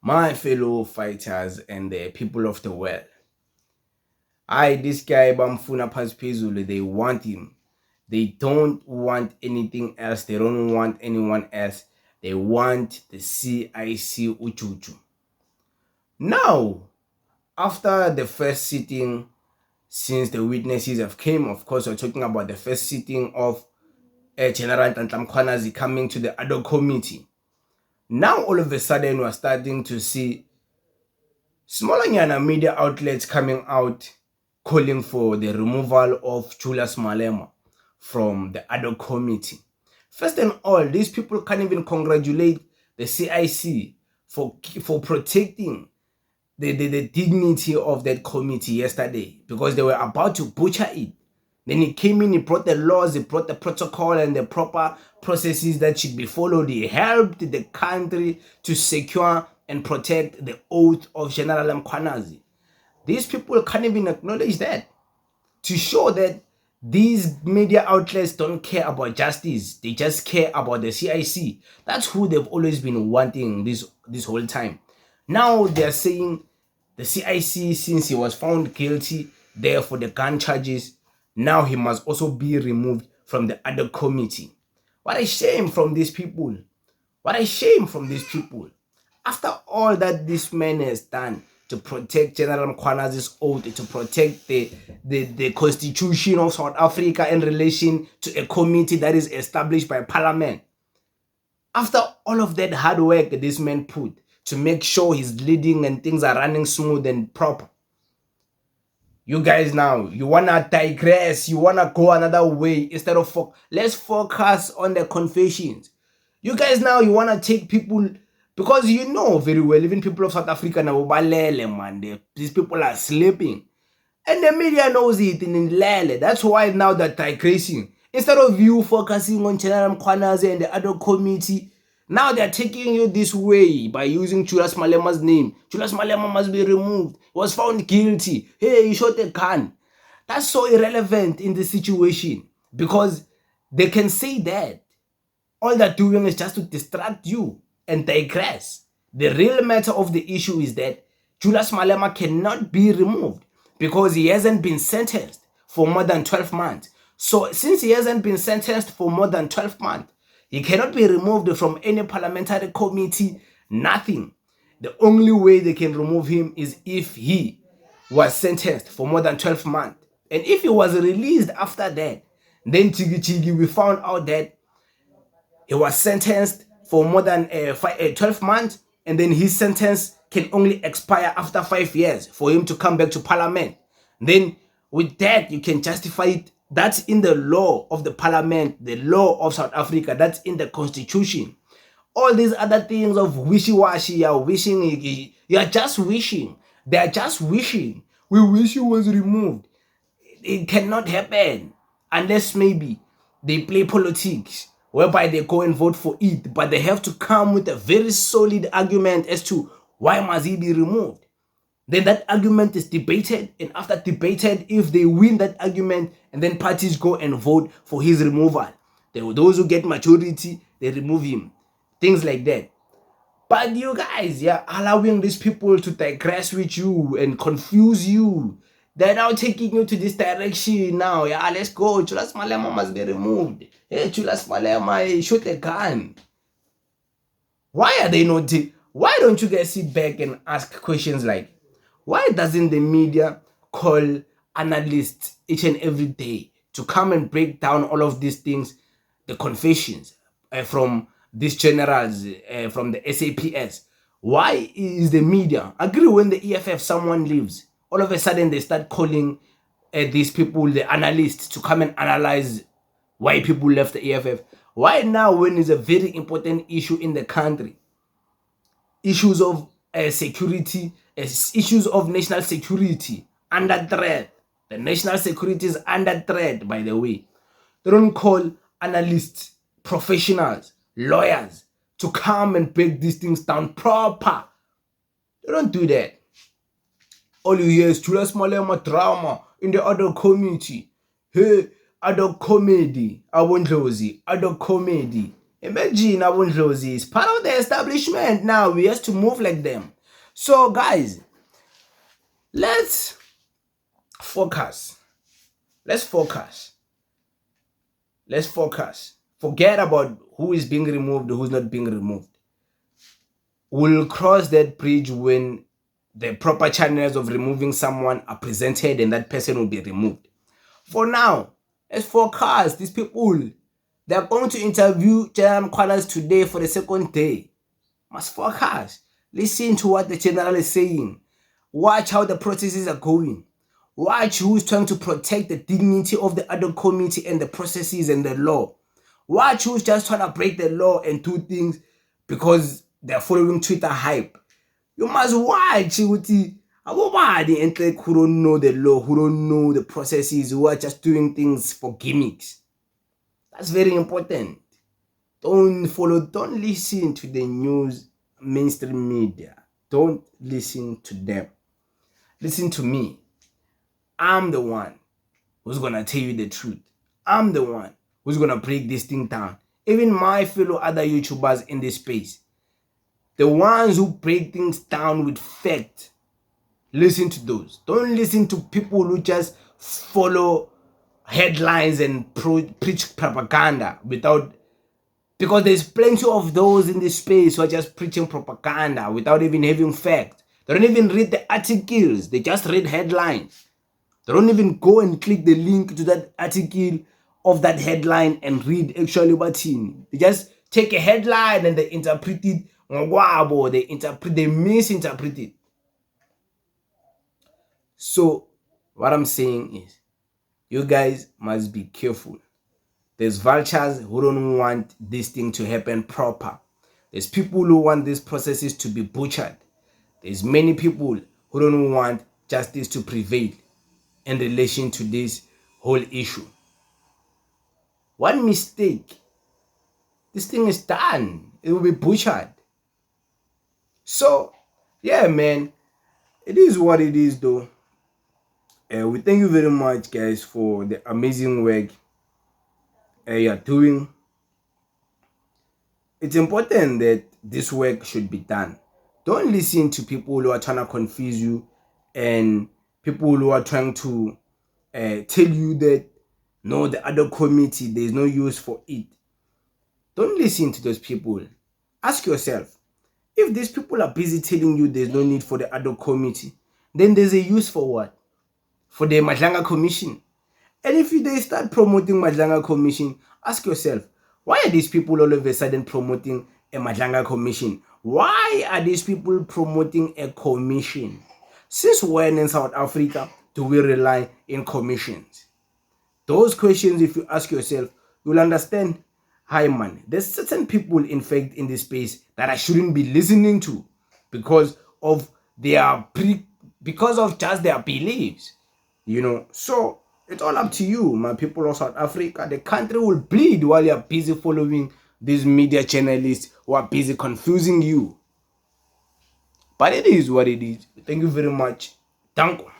my fellow fighters and the people of the world. This guy Bamfuna Pazpizulu, they want him. They don't want anything else. They don't want anyone else. They want the CIC Uchuchu. Now, after the first sitting, since the witnesses have came, of course, we're talking about the first sitting of General Tantlam Kwanazi coming to the Adhoc committee. Now, all of a sudden, we're starting to see smaller Nyana media outlets coming out calling for the removal of Julius Malema from the Adhoc committee. First and all, these people can't even congratulate the CIC for protecting the dignity of that committee yesterday, because they were about to butcher it. Then he came in, he brought the laws, he brought the protocol and the proper processes that should be followed. He helped the country to secure and protect the oath of General Mkhwanazi. These people can't even acknowledge that, to show that these media outlets don't care about justice. They just care about the CIC. That's who they've always been wanting this whole time. Now they're saying the CIC, since he was found guilty there for the gun charges, now he must also be removed from the Adhoc committee. What a shame from these people. What a shame from these people. After all that this man has done to protect General Mkhwanazi's oath, to protect the constitution of South Africa in relation to a committee that is established by Parliament. After all of that hard work this man put to make sure he's leading and things are running smooth and proper, you guys now, you want to digress, you want to go another way instead of let's focus on the confessions. You guys now, you want to take people, because you know very well, even people of South Africa now, man, these people are sleeping. And the media knows it in Lele. That's why now they're digressing. Instead of you focusing on General Mkhwanazi and the Adhoc committee, now they're taking you this way by using Julius Malema's name. Julius Malema must be removed. He was found guilty. Hey, he shot a gun. That's so irrelevant in this situation, because they can say that. All they're doing is just to distract you and digress. The real matter of the issue is that Julius Malema cannot be removed because he hasn't been sentenced for more than 12 months. So since he hasn't been sentenced for more than 12 months, he cannot be removed from any parliamentary committee, nothing. The only way they can remove him is if he was sentenced for more than 12 months. And if he was released after that, then we found out that he was sentenced for more than 12 months, and then his sentence can only expire after 5 years for him to come back to Parliament. Then with that, you can justify it. That's in the law of the Parliament, the law of South Africa. That's in the Constitution. All these other things of wishy-washy, you're wishing, you're just wishing. They're just wishing. We wish he was removed. It cannot happen unless maybe they play politics, whereby they go and vote for it, but they have to come with a very solid argument as to why must he be removed. Then that argument is debated, and after debated, if they win that argument, and then parties go and vote for his removal. Those who get majority, they remove him. Things like that. But you guys, you're allowing these people to digress with you and confuse you. They're now taking you to this direction now. Yeah, let's go. Julius Malema must be removed. Hey, Julius Malema, shoot a gun. Why are they not? Why don't you guys sit back and ask questions like, why doesn't the media call analysts each and every day to come and break down all of these things, the confessions from these generals, from the SAPS? Why is the media agree when the EFF someone leaves? All of a sudden they start calling these people, the analysts, to come and analyze why people left the EFF. Why now, when it's a very important issue in the country, issues of security, issues of national security under threat. The national security is under threat, by the way. They don't call analysts, professionals, lawyers to come and break these things down proper. They don't do that. All you hear is Julius Malema drama in the Adhoc committee. Hey, Adhoc comedy, Abondlozi, Adhoc comedy. Imagine Abondlozi is part of the establishment now. We have to move like them. So guys, let's focus. Let's focus. Let's focus. Forget about who is being removed, who's not being removed. We'll cross that bridge when the proper channels of removing someone are presented and that person will be removed. For now, let's focus. These people, they are going to interview General Mkhwana's today for the second day. Must focus. Listen to what the general is saying. Watch how the processes are going. Watch who is trying to protect the dignity of the Adhoc committee and the processes and the law. Watch who's just trying to break the law and do things because they're following Twitter hype. You must watch everybody and like who don't know the law, who don't know the processes, who are just doing things for gimmicks. That's very important. Don't listen to the news, mainstream media. Don't listen to them. Listen to me. I'm the one who's gonna tell you the truth. I'm the one who's gonna break this thing down. Even my fellow other YouTubers in this space, the ones who break things down with fact, listen to those. Don't listen to people who just follow headlines and preach propaganda because there's plenty of those in this space who are just preaching propaganda without even having fact. They don't even read the articles. They just read headlines. They don't even go and click the link to that article of that headline and read actually what's in. They just take a headline and they interpret it. They misinterpret it. So what I'm saying is, you guys must be careful. There's vultures who don't want this thing to happen proper. There's people who want these processes to be butchered. There's many people who don't want justice to prevail in relation to this whole issue. One mistake, this thing is done. It will be butchered. So, yeah, man, it is what it is, though. We thank you very much, guys, for the amazing work you are doing. It's important that this work should be done. Don't listen to people who are trying to confuse you and people who are trying to tell you that no, the Adhoc committee, there is no use for it. Don't listen to those people. Ask yourself, if these people are busy telling you there's no need for the Adhoc committee, then there's a use for what? For the Madlanga Commission. And if they start promoting Madlanga Commission, ask yourself, why are these people all of a sudden promoting a Madlanga Commission? Why are these people promoting a commission? Since when in South Africa do we rely on commissions? Those questions, if you ask yourself, you'll understand, hi man, there's certain people in fact in this space that I shouldn't be listening to because of just their beliefs. So it's all up to you, my people of South Africa. The country will bleed while you're busy following these media journalists who are busy confusing you. But it is what it is. Thank you very much. Thank you.